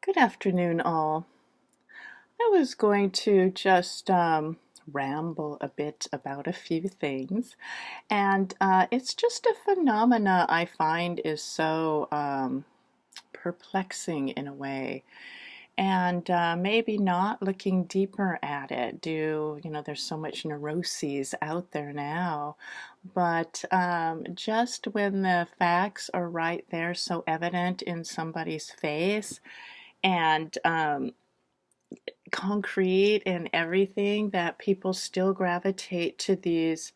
Good afternoon, all. I was going to just ramble a bit about a few things, and it's just a phenomena I find is so perplexing in a way, and maybe not looking deeper at it. There's so much neuroses out there now, but just when the facts are right there, so evident in somebody's face, and concrete and everything, that people still gravitate to these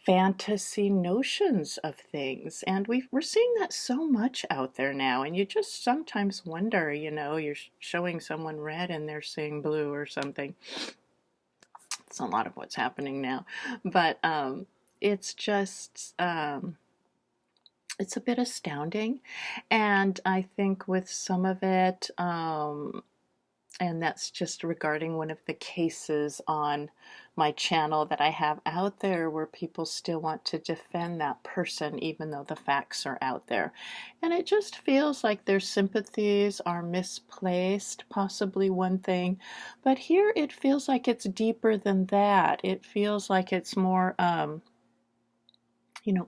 fantasy notions of things. And we're seeing that so much out there now. And you just sometimes wonder, you're showing someone red and they're seeing blue or something. It's a lot of what's happening now. But it's just, it's a bit astounding. And I think with some of it, and that's just regarding one of the cases on my channel that I have out there where people still want to defend that person even though the facts are out there. And it just feels like their sympathies are misplaced, possibly one thing. But here it feels like it's deeper than that. It feels like it's more,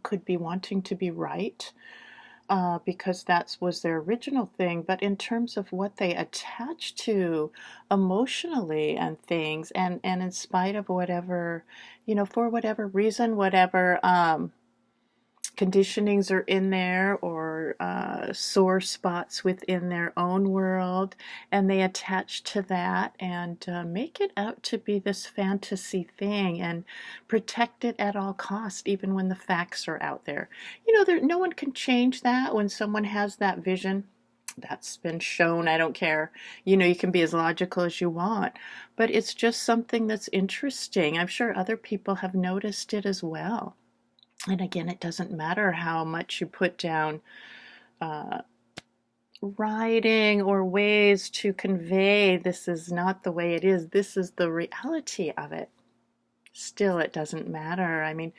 could be wanting to be right, because that was their original thing. But in terms of what they attach to emotionally and things, and in spite of whatever, for whatever reason, whatever conditionings are in there, or sore spots within their own world, and they attach to that and make it out to be this fantasy thing and protect it at all costs, even when the facts are out there. No one can change that. When someone has that vision, that's been shown. I don't care. You can be as logical as you want, but it's just something that's interesting. I'm sure other people have noticed it as well. And again, it doesn't matter how much you put down uh, writing or ways to convey this is not the way it is, this is the reality of it. Still, it doesn't matter. I mean,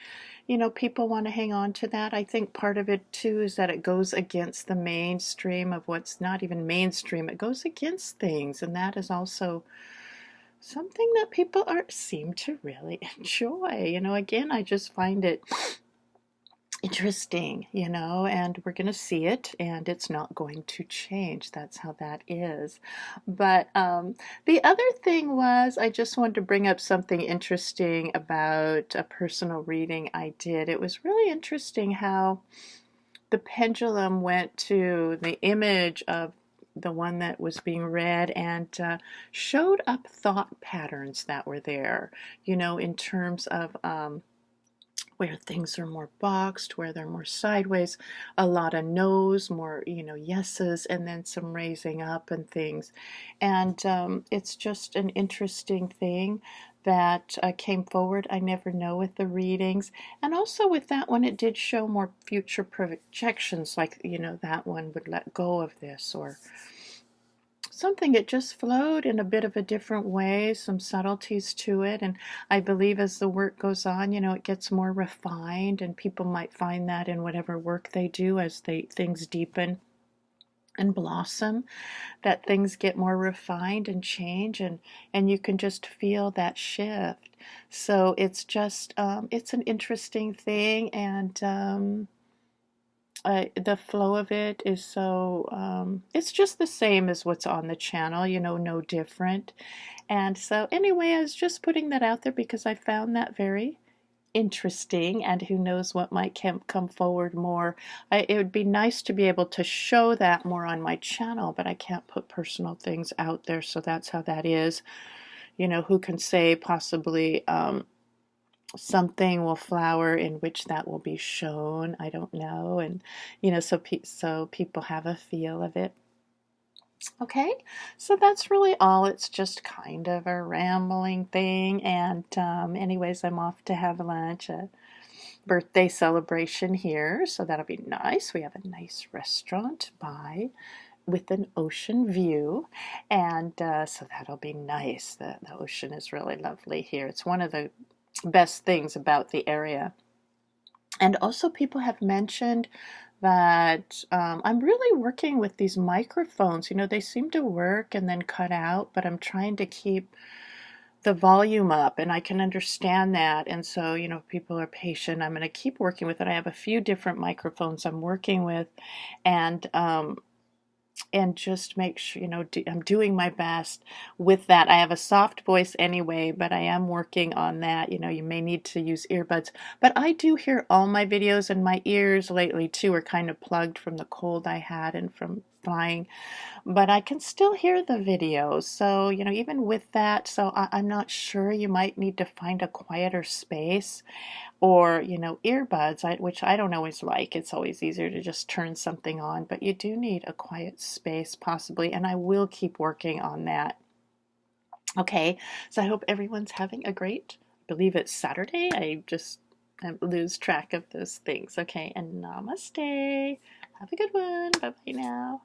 people want to hang on to that. I think part of it too is that it goes against the mainstream of what's not even mainstream. It goes against things, and that is also something that people seem to really enjoy. Again, I just find it interesting, and we're going to see it, and it's not going to change. That's how that is. But the other thing was, I just wanted to bring up something interesting about a personal reading I did. It was really interesting how the pendulum went to the image of the one that was being read, and showed up thought patterns that were there, in terms of where things are more boxed, where they're more sideways, a lot of no's, more, yeses, and then some raising up and things. And it's just an interesting thing that came forward. I never know with the readings. And also with that one, it did show more future projections, like, that one would let go of this, or something. It just flowed in a bit of a different way, some subtleties to it. And I believe as the work goes on, it gets more refined, and people might find that in whatever work they do, as things deepen and blossom, that things get more refined and change, and you can just feel that shift. So it's just it's an interesting thing. And the flow of it is so, it's just the same as what's on the channel, no different. And so anyway, I was just putting that out there because I found that very interesting, and who knows what might come forward more. It would be nice to be able to show that more on my channel, but I can't put personal things out there, so that's how that is. Who can say, possibly something will flower in which that will be shown. I don't know. And so people have a feel of it. Okay, so that's really all. It's just kind of a rambling thing. And anyways, I'm off to have lunch, a birthday celebration here, so that'll be nice. We have a nice restaurant with an ocean view, and so that'll be nice. The ocean is really lovely here. It's one of the best things about the area. And also, people have mentioned that I'm really working with these microphones. You know, they seem to work and then cut out, but I'm trying to keep the volume up, and I can understand that. And so, you know, if people are patient, I'm going to keep working with it. I have a few different microphones I'm working with, and just make sure, you know, I'm doing my best with that. I have a soft voice anyway, but I am working on that. You know, you may need to use earbuds, but I do hear all my videos, and my ears lately too are kind of plugged from the cold I had and from flying, but I can still hear the videos. So, you know, even with that, so I'm not sure, you might need to find a quieter space, or, you know, earbuds, which I don't always like. It's always easier to just turn something on, but you do need a quiet space possibly, and I will keep working on that. Okay, so I hope everyone's having a great, I believe it's Saturday. I lose track of those things. Okay, and namaste. Have a good one. Bye bye now.